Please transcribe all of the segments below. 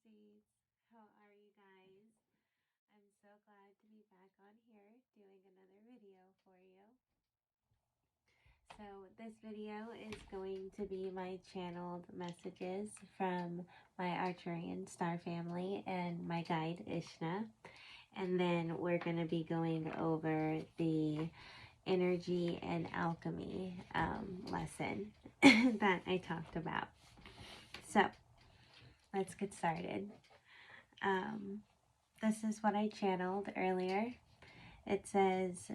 Starseeds. How are you guys? I'm so glad to be back on here doing another video for you. So this video is going to be my channeled messages from my Arcturian Star Family and my guide Isnajh. And then we're going to be going over the Energy and Alchemy lesson that I talked about. So let's get started. This is what I channeled earlier. It says,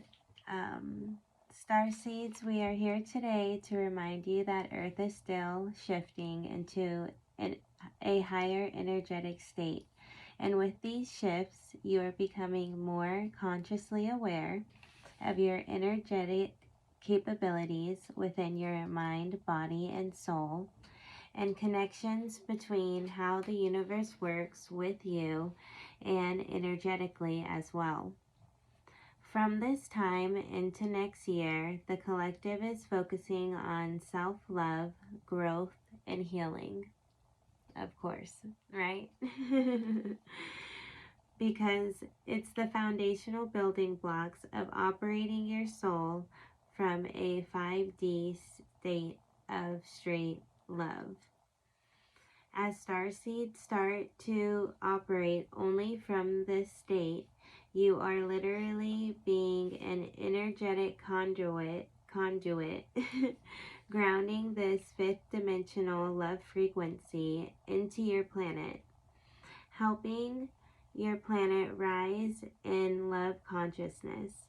Starseeds, we are here today to remind you that Earth is still shifting into a higher energetic state. And with these shifts, you are becoming more consciously aware of your energetic capabilities within your mind, body, and soul, and connections between how the universe works with you and energetically as well. From this time into next year, the collective is focusing on self-love, growth, and healing. Of course, right? Because it's the foundational building blocks of operating your soul from a 5D state of straight love. As starseeds start to operate only from this state, you are literally being an energetic conduit grounding this fifth dimensional love frequency into your planet, helping your planet rise in love consciousness,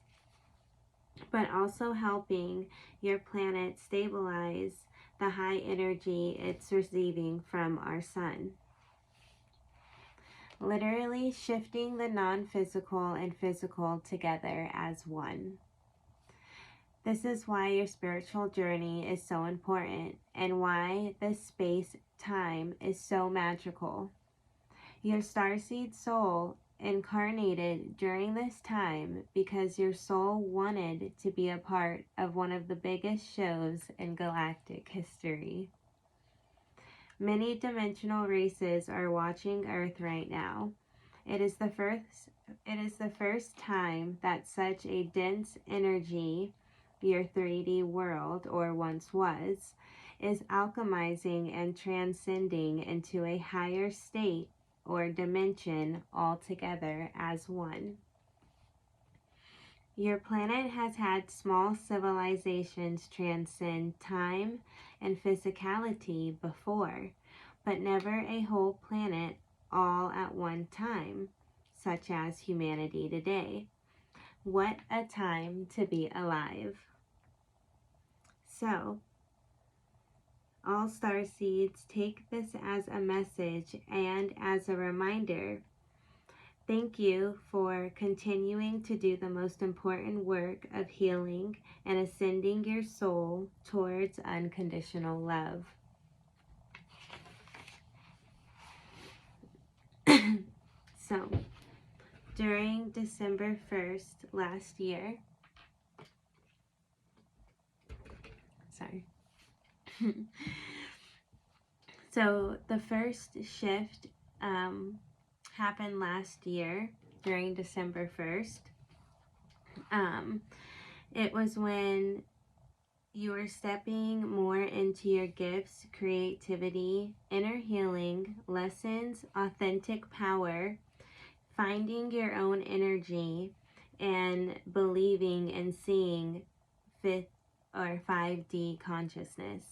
but also helping your planet stabilize the high energy it's receiving from our sun. Literally shifting the non-physical and physical together as one. This is why your spiritual journey is so important and why this space-time is so magical. Your starseed soul incarnated during this time because your soul wanted to be a part of one of the biggest shows in galactic history. Many dimensional races are watching Earth right now. It is the first time that such a dense energy, your 3D world, or once was, is alchemizing and transcending into a higher state or dimension altogether as one. Your planet has had small civilizations transcend time and physicality before, but never a whole planet all at one time, such as humanity today. What a time to be alive. So, all starseeds, take this as a message and as a reminder. Thank you for continuing to do the most important work of healing and ascending your soul towards unconditional love. So, during December 1st last year, so the first shift happened last year during December 1st. It was when you are stepping more into your gifts, creativity, inner healing, lessons, authentic power, finding your own energy, and believing and seeing 5D consciousness.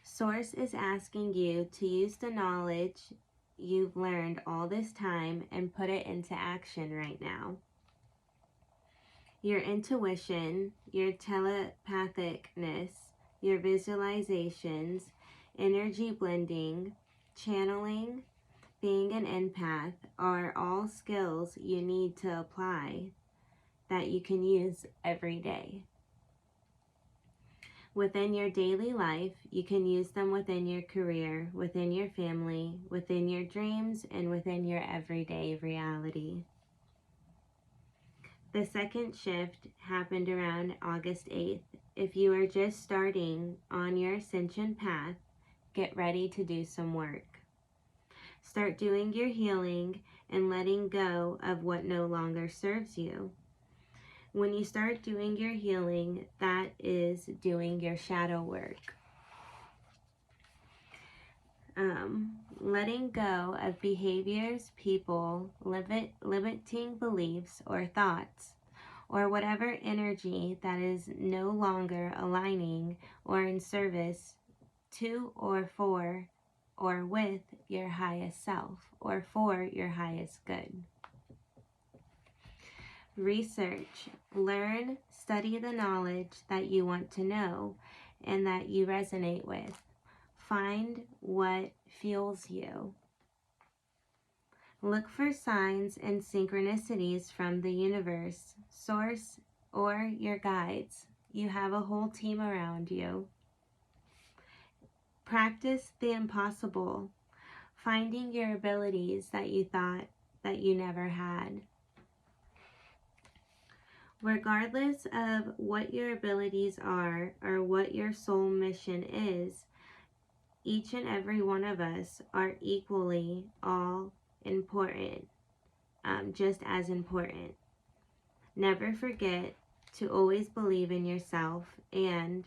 Source is asking you to use the knowledge you've learned all this time and put it into action right now. Your intuition, your telepathicness, your visualizations, energy blending, channeling, being an empath are all skills you need to apply that you can use every day. Within your daily life, you can use them within your career, within your family, within your dreams, and within your everyday reality. The second shift happened around August 8th. If you are just starting on your ascension path, get ready to do some work. Start doing your healing and letting go of what no longer serves you. When you start doing your healing, that is doing your shadow work. Letting go of behaviors, people, limiting beliefs or thoughts, or whatever energy that is no longer aligning or in service to or for or with your highest self or for your highest good. Research, learn, study the knowledge that you want to know and that you resonate with. Find what fuels you. Look for signs and synchronicities from the universe, source, or your guides. You have a whole team around you. Practice the impossible, finding your abilities that you thought that you never had. Regardless of what your abilities are or what your soul mission is, each and every one of us are equally all important, just as important. Never forget to always believe in yourself and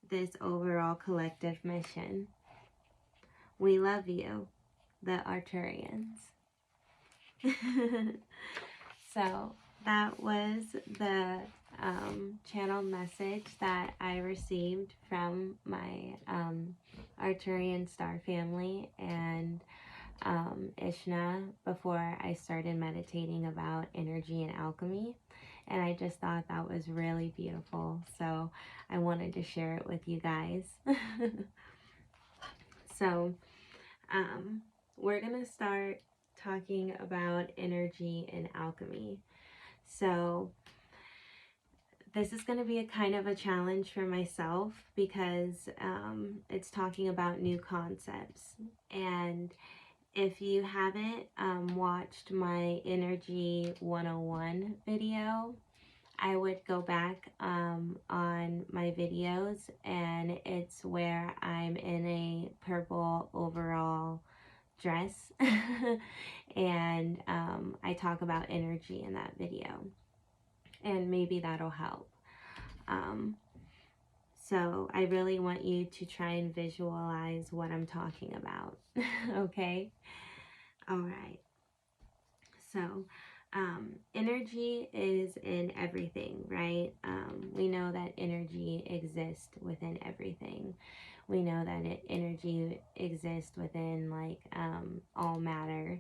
this overall collective mission. We love you, the Arcturians. So that was the channeled message that I received from my Arcturian Star Family and Isnajh before I started meditating about energy and alchemy. And I just thought that was really beautiful. So I wanted to share it with you guys. So we're going to start talking about energy and alchemy. So this is going to be a kind of a challenge for myself because it's talking about new concepts. And if you haven't watched my Energy 101 video, I would go back on my videos, and it's where I'm in a purple overall dress and I talk about energy in that video, and maybe that'll help. So I really want you to try and visualize what I'm talking about. Okay? All right. So energy is in everything, right? We know that energy exists within everything. We know that energy exists within like all matter.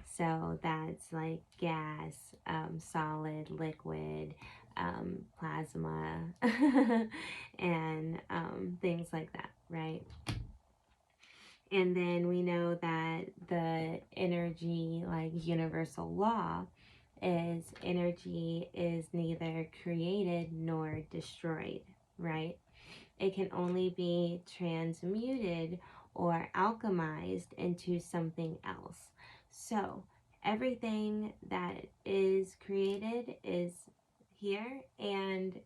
So that's like gas, solid, liquid, plasma, and things like that, right? And then we know that the energy, like universal law, is energy is neither created nor destroyed, right? It can only be transmuted or alchemized into something else. So everything that is created is here, and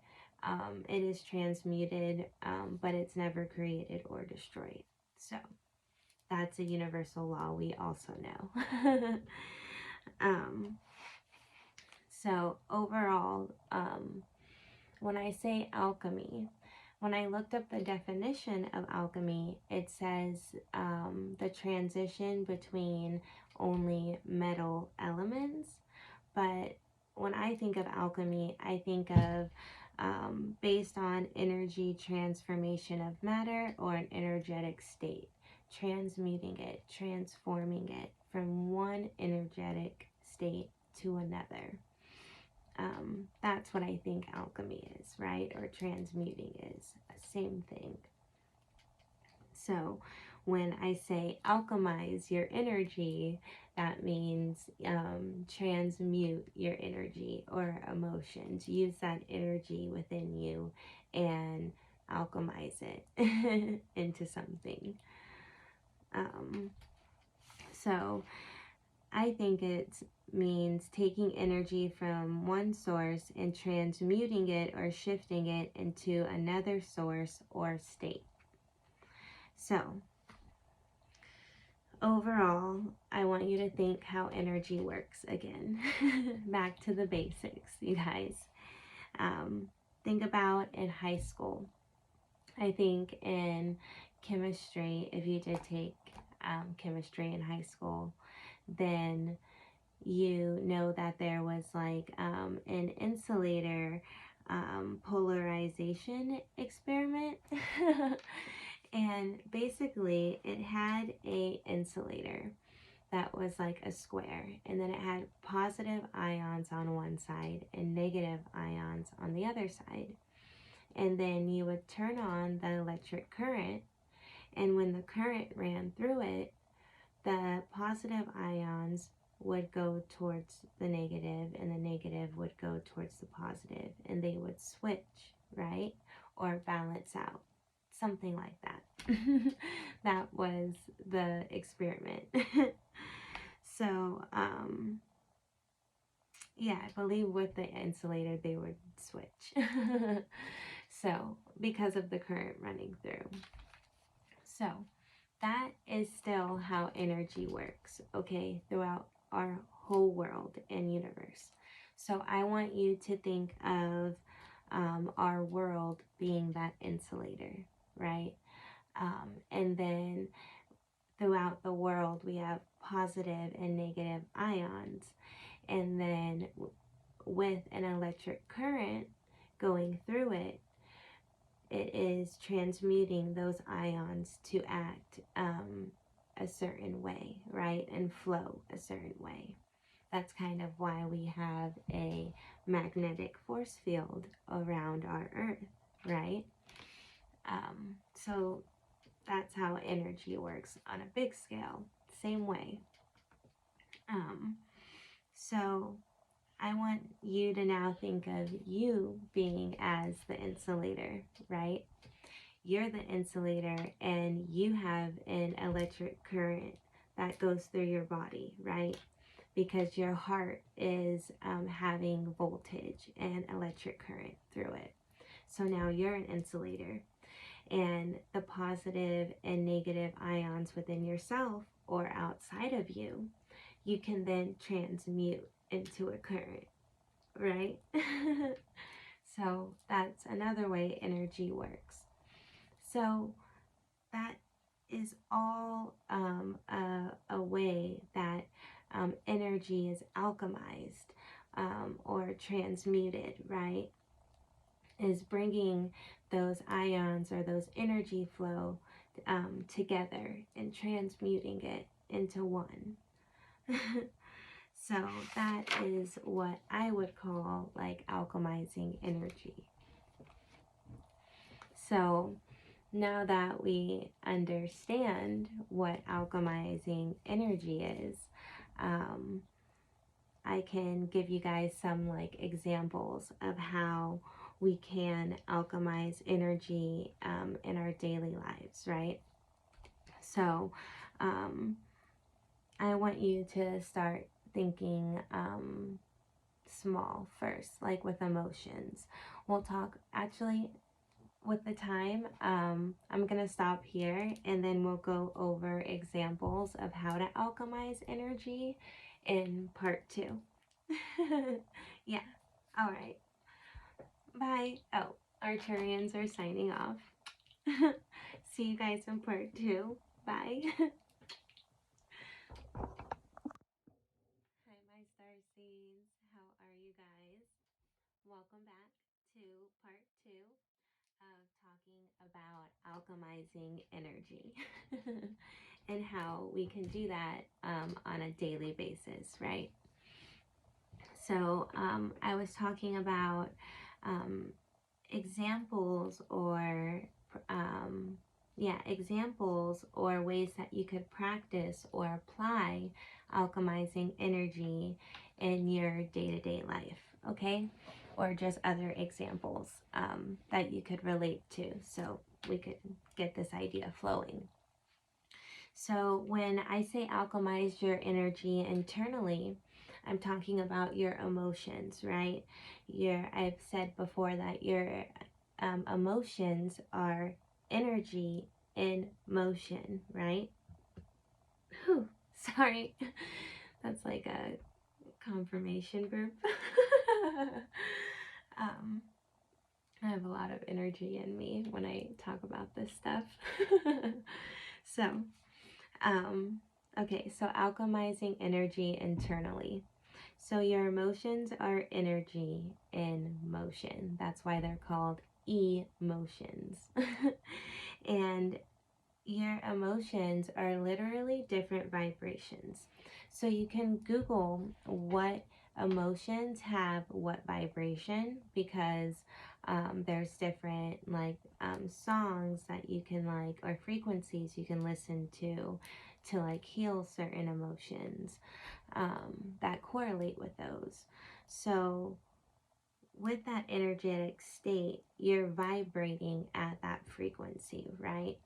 it is transmuted, but it's never created or destroyed. So that's a universal law we also know. So overall, when I say alchemy, when I looked up the definition of alchemy, it says the transition between only metal elements. But when I think of alchemy, I think of based on energy transformation of matter or an energetic state, transmuting it, transforming it from one energetic state to another. That's what I think alchemy is, right? Or transmuting is. Same thing. So when I say alchemize your energy, that means transmute your energy or emotions. Use that energy within you and alchemize it into something. So I think it means taking energy from one source and transmuting it or shifting it into another source or state. So overall, I want you to think how energy works again. Back to the basics, you guys. Think about in high school. I think in chemistry, if you did take chemistry in high school, then you know that there was like an insulator polarization experiment. And basically it had a insulator that was like a square, and then it had positive ions on one side and negative ions on the other side. And then you would turn on the electric current, and when the current ran through it, the positive ions would go towards the negative and the negative would go towards the positive, and they would switch, right? Or balance out, something like that. That was the experiment. So yeah, I believe with the insulator they would switch. So because of the current running through. So that is still how energy works, okay, throughout our whole world and universe. So I want you to think of our world being that insulator, right? And then throughout the world, we have positive and negative ions. And then with an electric current going through it, it is transmuting those ions to act a certain way, right? And flow a certain way. That's kind of why we have a magnetic force field around our Earth, right? So that's how energy works on a big scale, same way. So I want you to now think of you being as the insulator, right? You're the insulator and you have an electric current that goes through your body, right? Because your heart is having voltage and electric current through it. So now you're an insulator, and the positive and negative ions within yourself or outside of you, you can then transmute into a current, right? So that's another way energy works. So that is all a way that energy is alchemized or transmuted, right? Is bringing those ions or those energy flow together and transmuting it into one. So that is what I would call like alchemizing energy. So now that we understand what alchemizing energy is, I can give you guys some like examples of how we can alchemize energy in our daily lives, right? So I want you to start thinking small first, like with emotions. We'll talk actually with the time. I'm gonna stop here and then we'll go over examples of how to alchemize energy in part 2. Yeah, all right, bye. Oh, Arcturians are signing off. See you guys in part 2. Bye. Hi, my Starseeds. How are you guys? Welcome back to part 2 of talking about alchemizing energy and how we can do that on a daily basis, right? So I was talking about examples or examples or ways that you could practice or apply alchemizing energy in your day-to-day life, okay? Or just other examples that you could relate to so we could get this idea flowing. So when I say alchemize your energy internally, I'm talking about your emotions, right? I've said before that your emotions are energy in motion, right? Whew, sorry. That's like a confirmation group. um, I have a lot of energy in me when I talk about this stuff. So, okay, so alchemizing energy internally. So your emotions are energy in motion. That's why they're called emotions. And your emotions are literally different vibrations. So you can Google what emotions have what vibration, because there's different songs that you can like, or frequencies you can listen to like heal certain emotions that correlate with those. So with that energetic state, you're vibrating at that frequency, right?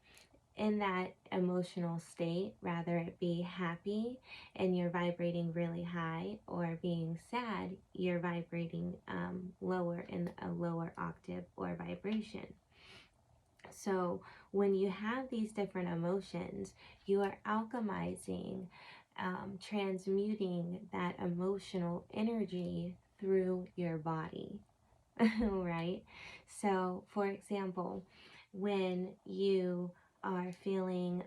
In that emotional state, rather it be happy and you're vibrating really high, or being sad, you're vibrating lower in a lower octave or vibration. So when you have these different emotions, you are alchemizing, transmuting that emotional energy through your body. Right? So, for example, when you are feeling,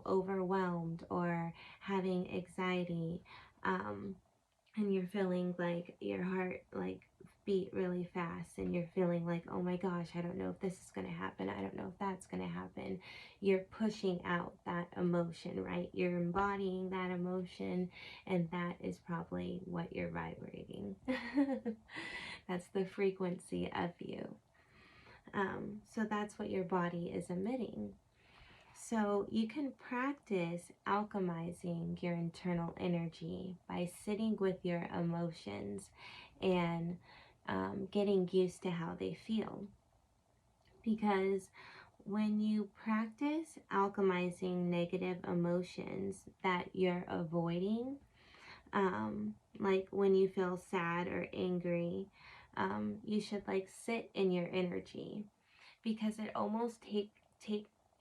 overwhelmed or having anxiety, and you're feeling like your heart like beat really fast, and you're feeling like, oh my gosh, I don't know if this is going to happen, I don't know if that's going to happen, you're pushing out that emotion, right? You're embodying that emotion, and that is probably what you're vibrating. That's the frequency of you. So that's what your body is emitting. So you can practice alchemizing your internal energy by sitting with your emotions and getting used to how they feel. Because when you practice alchemizing negative emotions that you're avoiding, like when you feel sad or angry, you should like sit in your energy, because it almost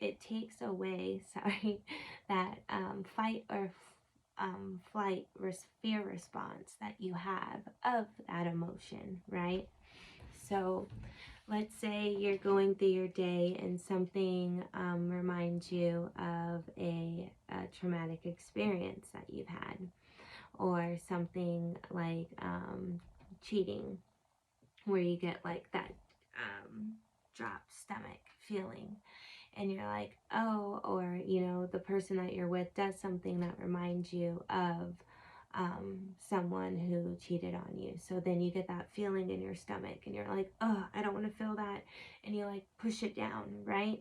it takes away, sorry, that fight or flight fear response that you have of that emotion, right? So let's say you're going through your day and something reminds you of a traumatic experience that you've had, or something like cheating, where you get like that drop stomach feeling, and you're like, oh, or the person that you're with does something that reminds you of someone who cheated on you. So then you get that feeling in your stomach, and you're like, oh, I don't want to feel that, and you like push it down, right?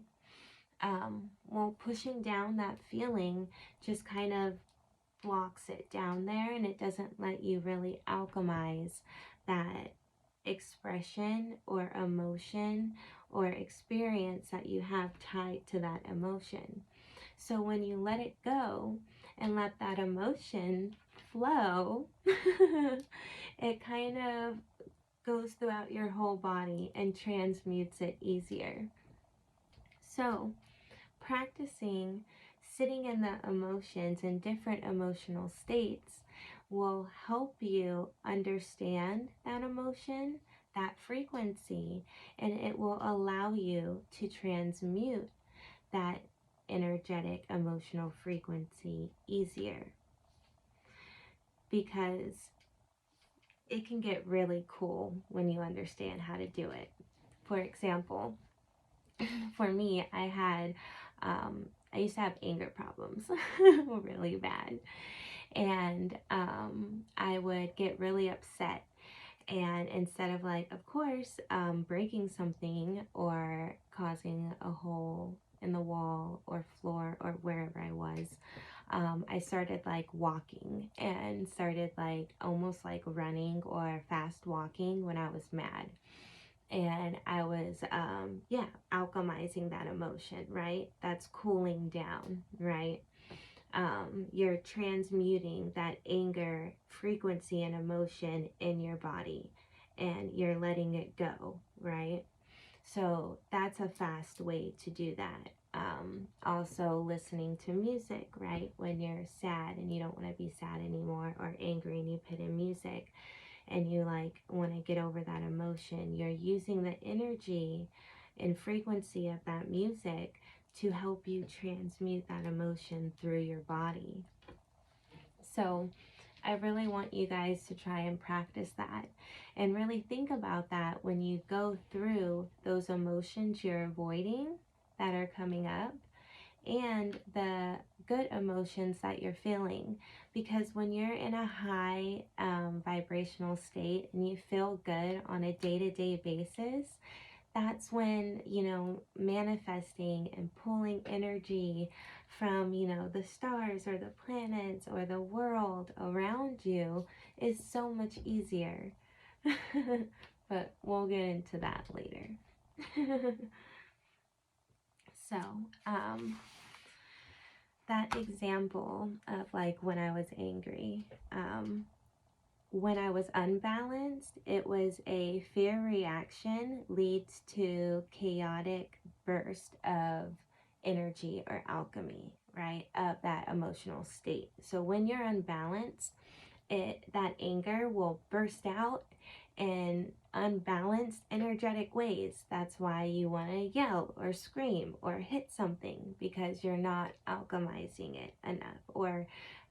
Well, pushing down that feeling just kind of blocks it down there, and it doesn't let you really alchemize that expression or emotion or experience that you have tied to that emotion. So when you let it go and let that emotion flow, it kind of goes throughout your whole body and transmutes it easier. So practicing sitting in the emotions and different emotional states will help you understand that emotion, that frequency, and it will allow you to transmute that energetic emotional frequency easier, because it can get really cool when you understand how to do it. For example, for me, I used to have anger problems really bad. And I would get really upset. And instead of like, of course, breaking something or causing a hole in the wall or floor or wherever I was, I started like walking, and started like almost like running or fast walking when I was mad. And I was, alchemizing that emotion, right? That's cooling down, right? You're transmuting that anger frequency and emotion in your body, and you're letting it go, right? So that's a fast way to do that. Also listening to music, right? When you're sad and you don't want to be sad anymore, or angry, and you put in music and you like want to get over that emotion, you're using the energy and frequency of that music to help you transmute that emotion through your body. So I really want you guys to try and practice that and really think about that when you go through those emotions you're avoiding that are coming up, and the good emotions that you're feeling. Because when you're in a high vibrational state and you feel good on a day-to-day basis, that's when, you know, manifesting and pulling energy from, you know, the stars or the planets or the world around you is so much easier. But we'll get into that later. So, that example of like when I was angry, when I was unbalanced, it was a fear reaction leads to chaotic burst of energy or alchemy, right? Of that emotional state. So when you're unbalanced, that anger will burst out in unbalanced energetic ways. That's why you want to yell or scream or hit something, because you're not alchemizing it enough, or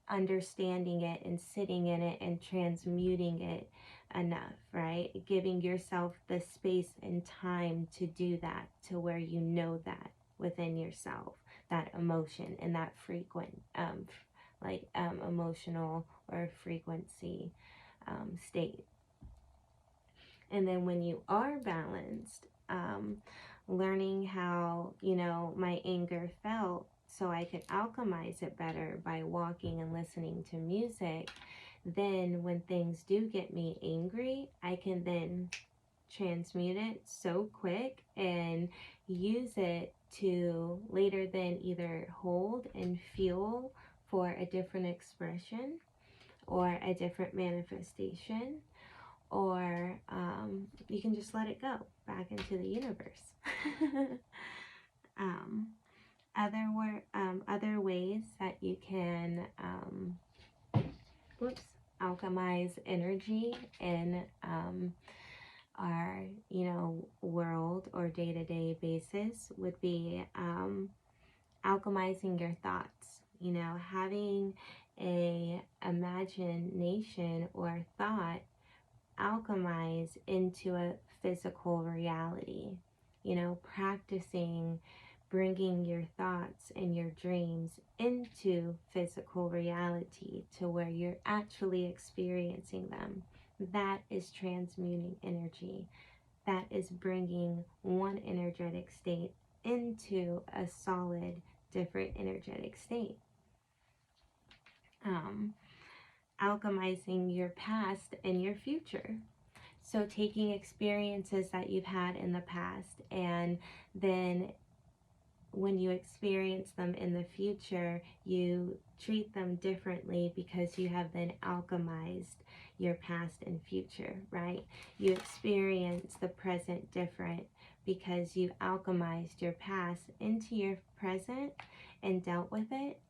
understanding it and sitting in it and transmuting it enough, right? Giving yourself the space and time to do that, to where you know that within yourself, that emotion and that frequent emotional or frequency state. And then when you are balanced, learning how, you know, my anger felt so I could alchemize it better by walking and listening to music, then when things do get me angry, I can then transmute it so quick and use it to later then either hold and fuel for a different expression or a different manifestation, or you can just let it go back into the universe. Other ways that you can alchemize energy in our, you know, world or day-to-day basis would be alchemizing your thoughts. You know, having a imagination or thought alchemize into a physical reality. You know, practicing bringing your thoughts and your dreams into physical reality to where you're actually experiencing them. That is transmuting energy. That is bringing one energetic state into a solid, different energetic state. Alchemizing your past and your future. So taking experiences that you've had in the past, and then when you experience them in the future, you treat them differently because you have then alchemized your past and future, right? You experience the present different because you alchemized your past into your present and dealt with it.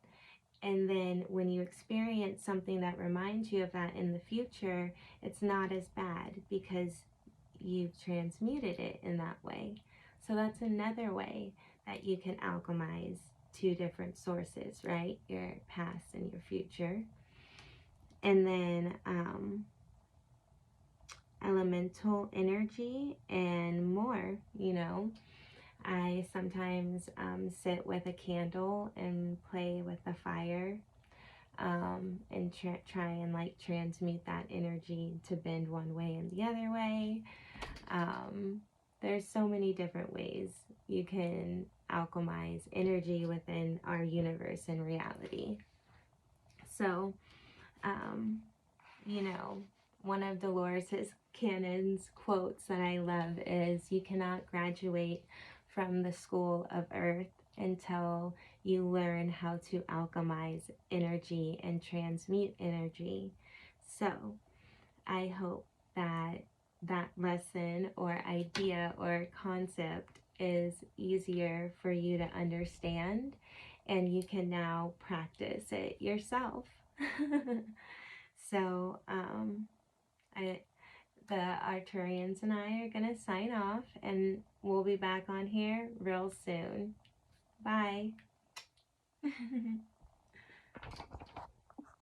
And then when you experience something that reminds you of that in the future, it's not as bad because you've transmuted it in that way. So that's another way that you can alchemize two different sources, right? Your past and your future. And then elemental energy and more, you know. I sometimes sit with a candle and play with the fire, and try and like transmute that energy to bend one way and the other way. There's so many different ways you can alchemize energy within our universe and reality. So, you know, one of Dolores Cannon's quotes that I love is, "You cannot graduate from the school of earth until you learn how to alchemize energy and transmute energy." So I hope that that lesson or idea or concept is easier for you to understand, and you can now practice it yourself. So the Arcturians and I are going to sign off, and we'll be back on here real soon. Bye.